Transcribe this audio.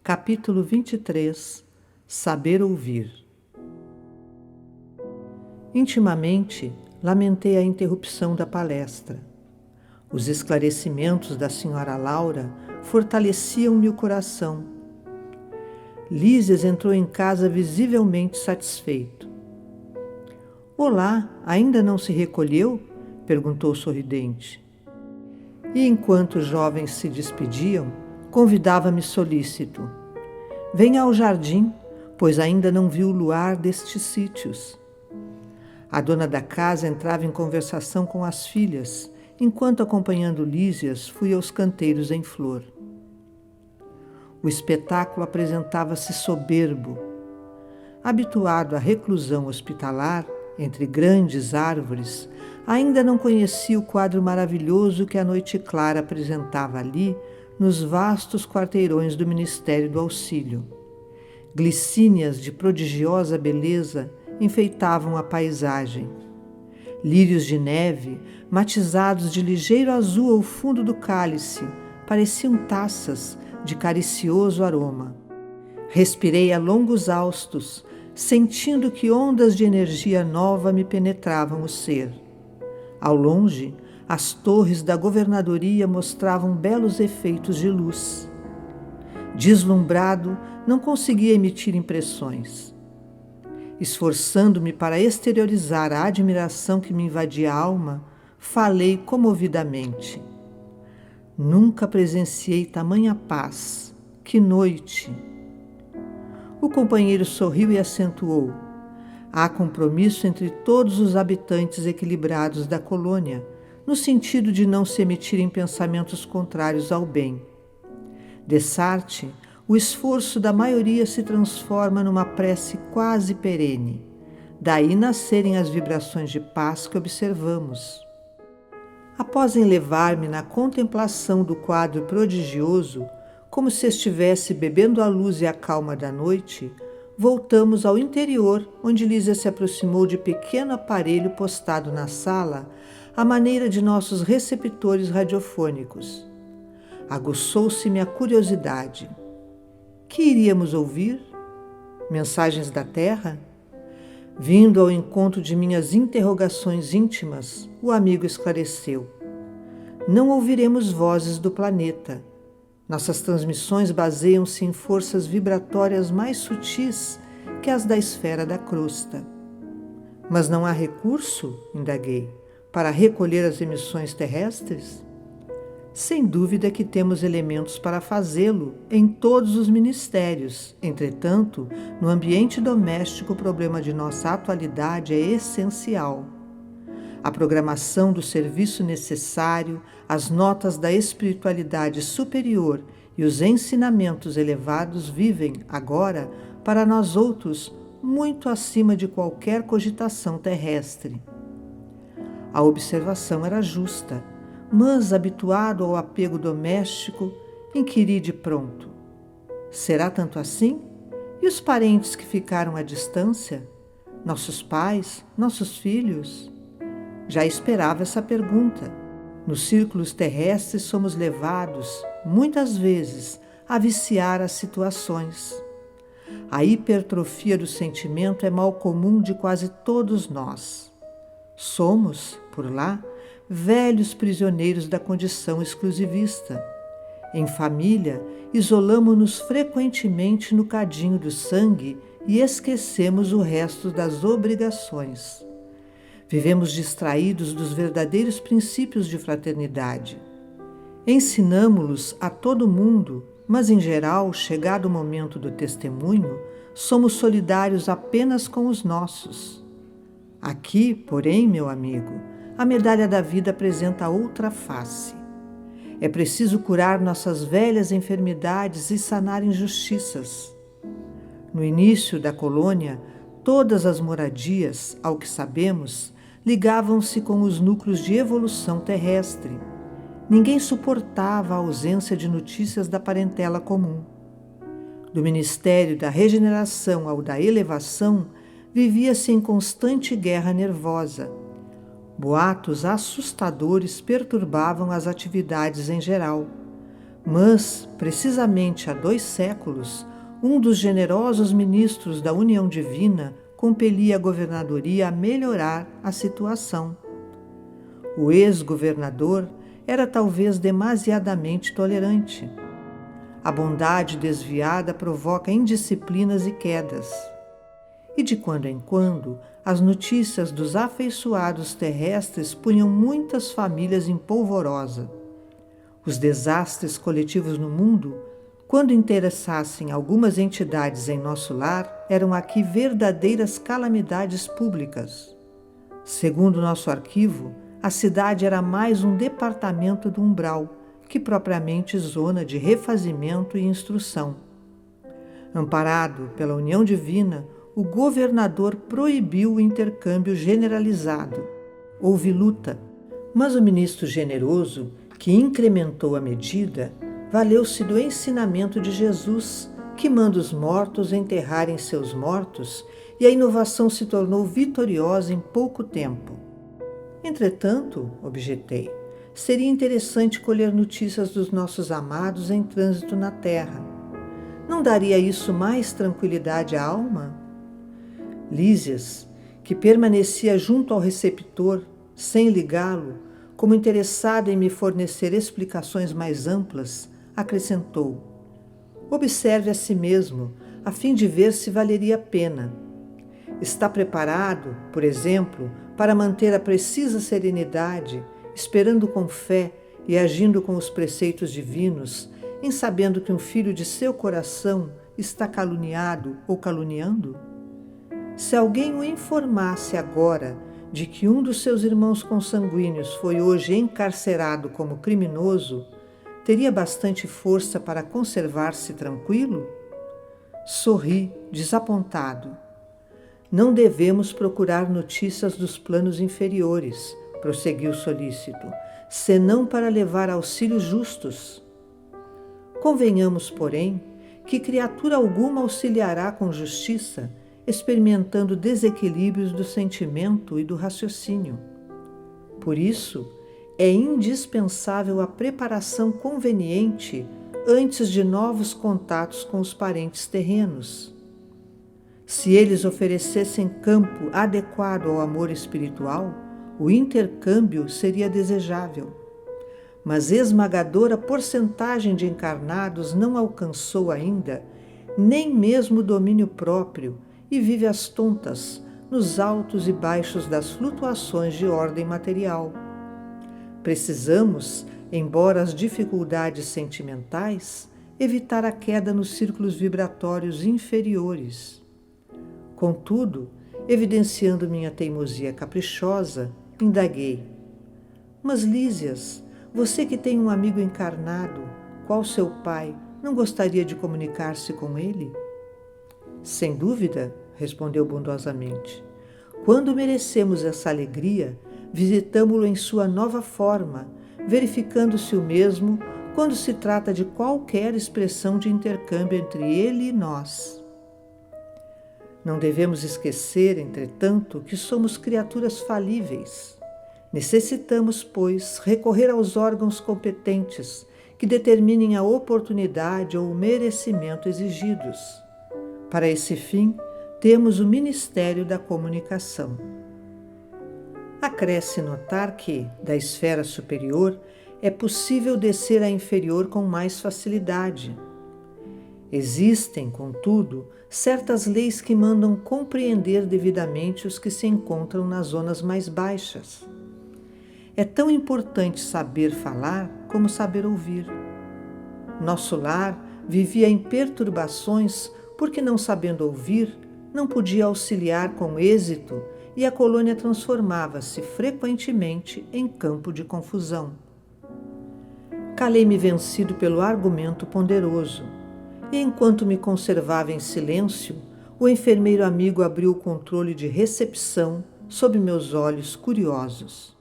Capítulo 23. Saber ouvir. Intimamente, lamentei a interrupção da palestra. Os esclarecimentos da senhora Laura fortaleciam-me o coração. Lísias entrou em casa visivelmente satisfeito. "Olá, ainda não se recolheu?" perguntou sorridente. E enquanto os jovens se despediam, convidava-me solícito: "Venha ao jardim, pois ainda não vi o luar destes sítios." A dona da casa entrava em conversação com as filhas, enquanto, acompanhando Lísias, fui aos canteiros em flor. O espetáculo apresentava-se soberbo. Habituado à reclusão hospitalar, entre grandes árvores, ainda não conhecia o quadro maravilhoso que a noite clara apresentava ali, nos vastos quarteirões do Ministério do Auxílio. Glicínias de prodigiosa beleza enfeitavam a paisagem. Lírios de neve, matizados de ligeiro azul ao fundo do cálice, pareciam taças de caricioso aroma. Respirei a longos haustos, sentindo que ondas de energia nova me penetravam o ser. Ao longe, as torres da governadoria mostravam belos efeitos de luz. Deslumbrado, não conseguia emitir impressões. Esforçando-me para exteriorizar a admiração que me invadia a alma, falei comovidamente: "Nunca presenciei tamanha paz. Que noite!" O companheiro sorriu e acentuou: "Há compromisso entre todos os habitantes equilibrados da colônia, no sentido de não se emitirem pensamentos contrários ao bem. Dessarte, o esforço da maioria se transforma numa prece quase perene. Daí nascerem as vibrações de paz que observamos." Após enlevar-me na contemplação do quadro prodigioso, como se estivesse bebendo a luz e a calma da noite, voltamos ao interior, onde Lísia se aproximou de pequeno aparelho postado na sala, à maneira de nossos receptores radiofônicos. Aguçou-se-me a curiosidade. Que iríamos ouvir? Mensagens da Terra? Vindo ao encontro de minhas interrogações íntimas, o amigo esclareceu: "Não ouviremos vozes do planeta. Nossas transmissões baseiam-se em forças vibratórias mais sutis que as da esfera da crosta." "Mas não há recurso", indaguei, "para recolher as emissões terrestres?" "Sem dúvida que temos elementos para fazê-lo em todos os ministérios. Entretanto, no ambiente doméstico, o problema de nossa atualidade é essencial. A programação do serviço necessário, as notas da espiritualidade superior e os ensinamentos elevados vivem, agora, para nós outros, muito acima de qualquer cogitação terrestre." A observação era justa, mas, habituado ao apego doméstico, inquiri de pronto: "Será tanto assim? E os parentes que ficaram à distância? Nossos pais, nossos filhos?" Já esperava essa pergunta. Nos círculos terrestres somos levados, muitas vezes, a viciar as situações. A hipertrofia do sentimento é mal comum de quase todos nós. Somos, por lá, velhos prisioneiros da condição exclusivista. Em família, isolamo-nos frequentemente no cadinho do sangue e esquecemos o resto das obrigações. Vivemos distraídos dos verdadeiros princípios de fraternidade. Ensinamo-los a todo mundo, mas, em geral, chegado o momento do testemunho, somos solidários apenas com os nossos. Aqui, porém, meu amigo, a medalha da vida apresenta outra face. É preciso curar nossas velhas enfermidades e sanar injustiças. No início da colônia, todas as moradias, ao que sabemos, ligavam-se com os núcleos de evolução terrestre. Ninguém suportava a ausência de notícias da parentela comum. Do Ministério da Regeneração ao da Elevação, vivia-se em constante guerra nervosa. Boatos assustadores perturbavam as atividades em geral. Mas, precisamente há 2 séculos, um dos generosos ministros da União Divina compelia a governadoria a melhorar a situação. O ex-governador era talvez demasiadamente tolerante. A bondade desviada provoca indisciplinas e quedas. E de quando em quando, as notícias dos afeiçoados terrestres punham muitas famílias em polvorosa. Os desastres coletivos no mundo, quando interessassem algumas entidades em nosso lar, eram aqui verdadeiras calamidades públicas. Segundo nosso arquivo, a cidade era mais um departamento do umbral que propriamente zona de refazimento e instrução. Amparado pela União Divina, o governador proibiu o intercâmbio generalizado. Houve luta, mas o ministro generoso, que incrementou a medida, valeu-se do ensinamento de Jesus, que manda os mortos enterrarem seus mortos, e a inovação se tornou vitoriosa em pouco tempo. Entretanto, objetei, seria interessante colher notícias dos nossos amados em trânsito na terra. Não daria isso mais tranquilidade à alma? Lísias, que permanecia junto ao receptor, sem ligá-lo, como interessada em me fornecer explicações mais amplas, acrescentou: observe a si mesmo, a fim de ver se valeria a pena. Está preparado, por exemplo, para manter a precisa serenidade, esperando com fé e agindo com os preceitos divinos, em sabendo que um filho de seu coração está caluniado ou caluniando? Se alguém o informasse agora de que um dos seus irmãos consanguíneos foi hoje encarcerado como criminoso, teria bastante força para conservar-se tranquilo? Sorri, desapontado. Não devemos procurar notícias dos planos inferiores, prosseguiu solícito, senão para levar auxílios justos. Convenhamos, porém, que criatura alguma auxiliará com justiça, experimentando desequilíbrios do sentimento e do raciocínio. Por isso, é indispensável a preparação conveniente antes de novos contatos com os parentes terrenos. Se eles oferecessem campo adequado ao amor espiritual, o intercâmbio seria desejável. Mas esmagadora porcentagem de encarnados não alcançou ainda nem mesmo o domínio próprio e vive às tontas, nos altos e baixos das flutuações de ordem material. Precisamos, embora as dificuldades sentimentais, evitar a queda nos círculos vibratórios inferiores. Contudo, evidenciando minha teimosia caprichosa, indaguei: mas Lísias, você que tem um amigo encarnado, qual seu pai, não gostaria de comunicar-se com ele? Sem dúvida, respondeu bondosamente. Quando merecemos essa alegria, visitamo-lo em sua nova forma, verificando-se o mesmo quando se trata de qualquer expressão de intercâmbio entre ele e nós. Não devemos esquecer, entretanto, que somos criaturas falíveis. Necessitamos, pois, recorrer aos órgãos competentes que determinem a oportunidade ou o merecimento exigidos. Para esse fim, temos o Ministério da Comunicação. Acresce notar que, da esfera superior, é possível descer à inferior com mais facilidade. Existem, contudo, certas leis que mandam compreender devidamente os que se encontram nas zonas mais baixas. É tão importante saber falar como saber ouvir. Nosso lar vivia em perturbações porque, não sabendo ouvir, não podia auxiliar com êxito e a colônia transformava-se frequentemente em campo de confusão. Calei-me vencido pelo argumento ponderoso, e enquanto me conservava em silêncio, o enfermeiro amigo abriu o controle de recepção sob meus olhos curiosos.